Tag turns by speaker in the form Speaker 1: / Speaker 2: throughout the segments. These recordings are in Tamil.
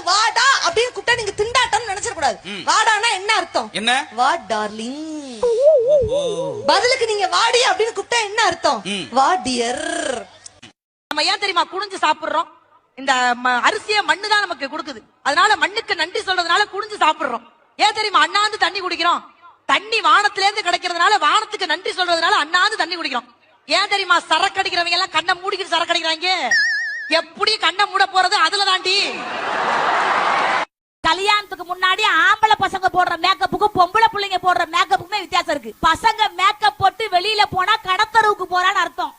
Speaker 1: வாடா அப்படின்னு கூப்பிட்டா நீங்க திண்டாட்டம்னு நினைச்சிட கூடாது. வாடானா என்ன அர்த்தம்? என்ன? வா டார்லிங். பதிலுக்கு நீங்க வாடி அப்படின்னு கூப்பிட்டா என்ன அர்த்தம்? வா டியர்.
Speaker 2: நம்ம ஏன் தெரியுமா குனிஞ்சு சாப்பிடுறோம்? இந்த அரிசிய மண்ணு தான் நமக்கு கொடுக்குது. அதனால மண்ணுக்கு நன்றி சொல்றதுனால குனிஞ்சு சாப்பிடுறோம். ஏன் தெரியுமா அண்ணாந்து தண்ணி குடிக்கிறோம்? தண்ணி வானத்துல இருந்து கிடைக்கிறதுனால வானத்துக்கு நன்றி சொல்றதுனால அண்ணாந்து தண்ணி குடிக்கிறோம். ஏன் தெரியுமா சரக்கு அடிக்கிறவங்க எல்லாம் கண்ணை மூடிக்கிட்டு சரக்கு அடிக்கிறாங்க? எப்படி கண்ணை மூட போறது அதுல தாண்டி.
Speaker 3: கல்யாணத்துக்கு முன்னாடி ஆம்பளை பசங்க போடுற மேக்கப்புக்கும் பொம்பளை பிள்ளைங்க போடுற மேக்கப்புக்குமே வித்தியாசம் இருக்கு. பசங்க மேக்கப் போட்டு வெளியில போனா கடத்தருவுக்கு போறான்னு அர்த்தம்.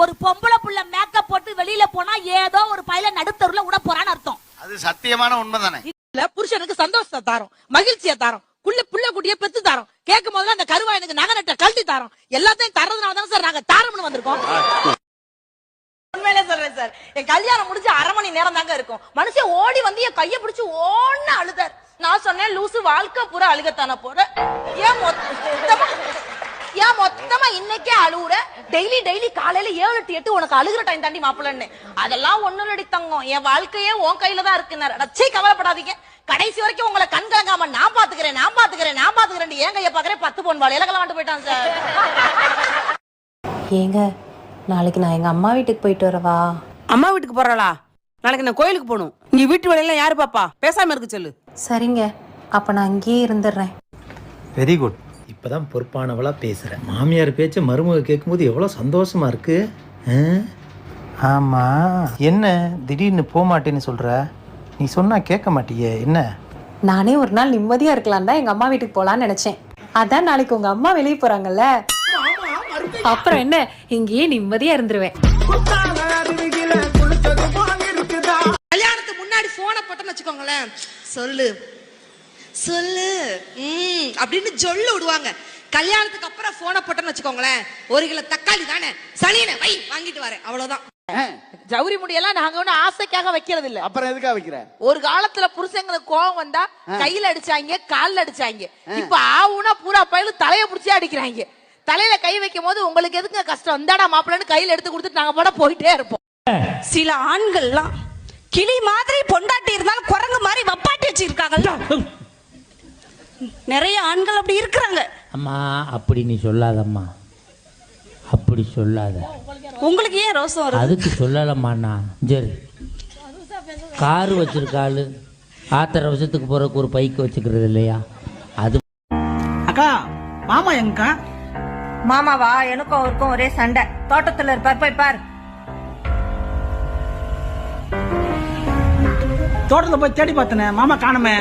Speaker 3: ஒரு பொம்பளை புள்ள மேக்கப் போட்டு வெளியில போனா ஏதோ ஒரு பையில நடுத்தருவுல விட போறான்னு அர்த்தம்.
Speaker 4: அது சத்தியமான உண்மைதானே.
Speaker 2: இல்ல புருஷனுக்கு சந்தோஷத்தை தாரோம், மகிழ்ச்சியை தாரோம், புள்ள குட்டிய பெத்து தாரோம். கேட்கும் போதுல அந்த கருவா எனக்கு நகை நட்ட கழட்டி தாரோம். எல்லாத்தையும் தரதுனால தான் சார் நாங்க தாரம்னு வந்திருக்கோம். உண்மையிலே சொல்றேன் சார், என் கல்யாணம் முடிஞ்சு 1/2 மணி நேரம் தாங்க இருக்கும். மனுஷன் ஓடி வந்து என் கைய பிடிச்சு ஓன்னு அழுதார். நான் சொன்னேன், லூசு வாழ்க்கை பூரா அழுகத்தான போற, ஏன் மொத்தமா இன்னைக்கே அழுவுற? டெய்லி காலையில 7 to 8 உனக்கு அழுகுற டைம் தாண்டி மாப்பிள்ளன்னு. அதெல்லாம் ஒண்ணுலடி தங்கம், என் வாழ்க்கையே உன் கையில தான் இருக்குன்னாரு. அச்சே கவலைப்படாதீங்க, கடைசி வரைக்கும் உங்களை கண்கலங்காம நான் பாத்துக்கிறேன் ஏன் கைய பாக்குறேன் 10 பொன் வாழை இலகல வந்து போயிட்டான் சார்.
Speaker 5: ஏங்க நாளைக்கு நான் எங்க அம்மா வீட்டுக்கு போயிட்டு வரவா?
Speaker 6: அம்மா வீட்டுக்கு போறாளா? நாளைக்கு நான் கோயிலுக்கு போகணும். இங்க வீட்டு வேலையெல்லாம் யாரு பாப்பா? பேசாம இருக்கு சொல்லு.
Speaker 5: சரிங்க, அப்ப நான் அங்கேயே இருந்துடுறேன்.
Speaker 7: Very good. இப்பதான் பொறுப்பானவளா பேசுறேன். மாமியார் பேச்சு மருமக கேட்கும்போது எவ்வளவு சந்தோஷமா இருக்கு. ஆமா, என்ன திடீர்னு போக மாட்டேன்னு சொல்ற? நீ சொன்னா கேட்க மாட்டியே, என்ன?
Speaker 5: நானே ஒரு நாள் நிம்மதியா இருக்கலாம் தான் எங்க அம்மா வீட்டுக்கு போலான்னு நினைச்சேன். அதான் நாளைக்கு உங்க அம்மா வெளியே போறாங்கல்ல, அப்புறம் என்ன இங்கேயே நிம்மதியா இருந்துருவேன்.
Speaker 1: கல்யாணத்துக்கு முன்னாடி போனை போட்டோன்னு வச்சுக்கோங்களேன், சொல்லு சொல்லு அப்படின்னு சொல்லு விடுவாங்க. கல்யாணத்துக்கு அப்புறம் போனை போட்டோன்னு வச்சுக்கோங்களேன், 1 கிலோ தக்காளி தானே சனியனை வை வாங்கிட்டு வரேன், அவ்வளவுதான்.
Speaker 2: ஜவுரி முடியெல்லாம் நாங்க ஒண்ணு ஆசைக்காக வைக்கிறது இல்ல.
Speaker 4: அப்புறம் எதுக்காக வைக்கிற?
Speaker 2: ஒரு காலத்துல புருஷங்களுக்கு கோவம் வந்தா கையில அடிச்சாங்க, கால்ல அடிச்சாங்க. இப்ப ஆவுனா பூரா பயில தலைய புடிச்சே அடிக்கிறாங்க. தலையில கை வைக்கும் போது உங்களுக்கு எதுக்கு கஷ்டம்? இந்தாடா மாப்பிள்ளன்னு கையில எடுத்து கொடுத்துட்டு நாங்க போட போயிட்டே இருப்போம்.
Speaker 1: சில ஆண்கள்லாம் கிளி மாதிரி பொண்டாட்டி இருந்தாலும் குரங்கு மாதிரி வப்பாட்டி வச்சிருக்காங்கல்ல, நிறைய ஆண்கள் அப்படி இருக்கிறாங்க.
Speaker 8: அம்மா அப்படி நீ சொல்லாதம்மா, அப்படி சொல்லாத.
Speaker 1: உங்களுக்கு ஏன் ரோசம் வருது?
Speaker 8: அதுக்கு சொல்லலம்மாண்ணா. சரி, காரு வச்சிருக்காளு, ஆத்திர வருஷத்துக்கு போறதுக்கு ஒரு பைக்கு வச்சுக்கிறது இல்லையா? அது
Speaker 6: அக்கா மாமா எங்கக்கா?
Speaker 3: மாமாவா? எனக்கும் அவருக்கும் ஒரே சண்டை. தோட்டத்துல இருப்பார், போய் பார்.
Speaker 6: தோட்டத்துல போய் தேடி பார்த்தனே, மாமா காணுமே.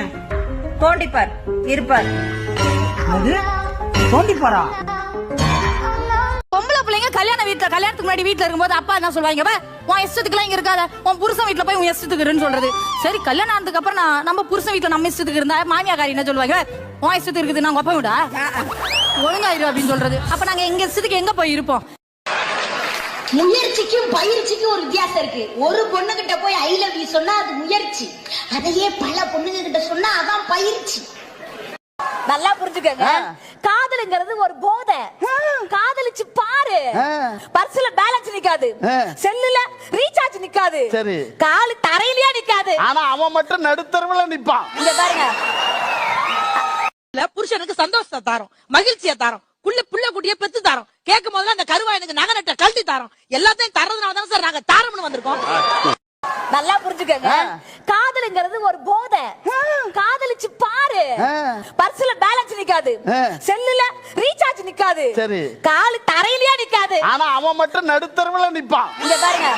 Speaker 3: தோண்டிப்பார் இருப்பார்.
Speaker 6: தோண்டிப்பாரா?
Speaker 3: பொம்பளை பிள்ளைங்க கல்யாணத்துக்கு முன்னாடி வீட்டுல இருக்கும்போது அப்பா என்ன சொல்லுவாங்க, உன் இஷ்டத்துக்கு எல்லாம் இங்க இருக்காத, உன் புருஷன் வீட்டுல போய் உன் இஷ்டத்துக்கு இருன்னு சொல்றது. சரி, கல்யாணம் ஆனதுக்கு அப்புறம் நம்ம புருஷன் வீட்டுல நம்ம இஷ்டத்துக்கு இருந்தா மாமியாக்காரி என்ன சொல்லுவாங்க, உன் இஷ்டத்துக்கு இருக்குது நாங்க அப்பா விடா ஒழுங்காயிரு அப்படின்னு சொல்றது. அப்ப நாங்க எங்க இஷ்டத்துக்கு எங்க போய் இருப்போம்?
Speaker 9: முயற்சிக்கும் பயிற்சிக்கும் ஒரு வித்தியாசம் இருக்கு. ஒரு பொண்ணு கிட்ட போய் ஐ லவ் யூ சொன்னா அது முயற்சி, அதையே பல பொண்ணுங்க கிட்ட சொன்னா அதான் பயிற்சி.
Speaker 3: நல்லா புரிஞ்சுக்கங்க, காதலுங்கிறது ஒரு போதை. காதலிச்சு பாரு, பர்ஸ்ல பேலன்ஸ் நிக்காது, செல்லுல ரீசார்ஜ் நிக்காது, காலு தரையிலயே நிக்காது,
Speaker 4: ஆனா அவன் மட்டும் நடுத்தரவுல நிப்பான்.
Speaker 3: இங்க பாருங்க,
Speaker 2: புருஷனுக்கு சந்தோஷத்தை தாரோம், மகிழ்ச்சியை தாரோம், புள்ள குட்டிய பெத்து தாரோம். கேட்கும் போதுல அந்த கருவா எனக்கு நகை நட்ட கழட்டி தாரோம். எல்லாத்தையும் தரதுனால தான் சார் நாங்க தாரம்னு வந்திருக்கோம்.
Speaker 3: நல்லா புரிஞ்சுக்கங்க, காதலுங்கிறது ஒரு போதை. காதலிச்சு பாரு, பர்ஸ்ல பேலன்ஸ் நிக்காது, செல்லுல ரீசார்ஜ் நிக்காது, காலு தரையிலயே நிக்காது,
Speaker 4: ஆனா அவன் மட்டும் நடுத்தரவுல நிப்பான்.
Speaker 3: இங்க பாருங்க,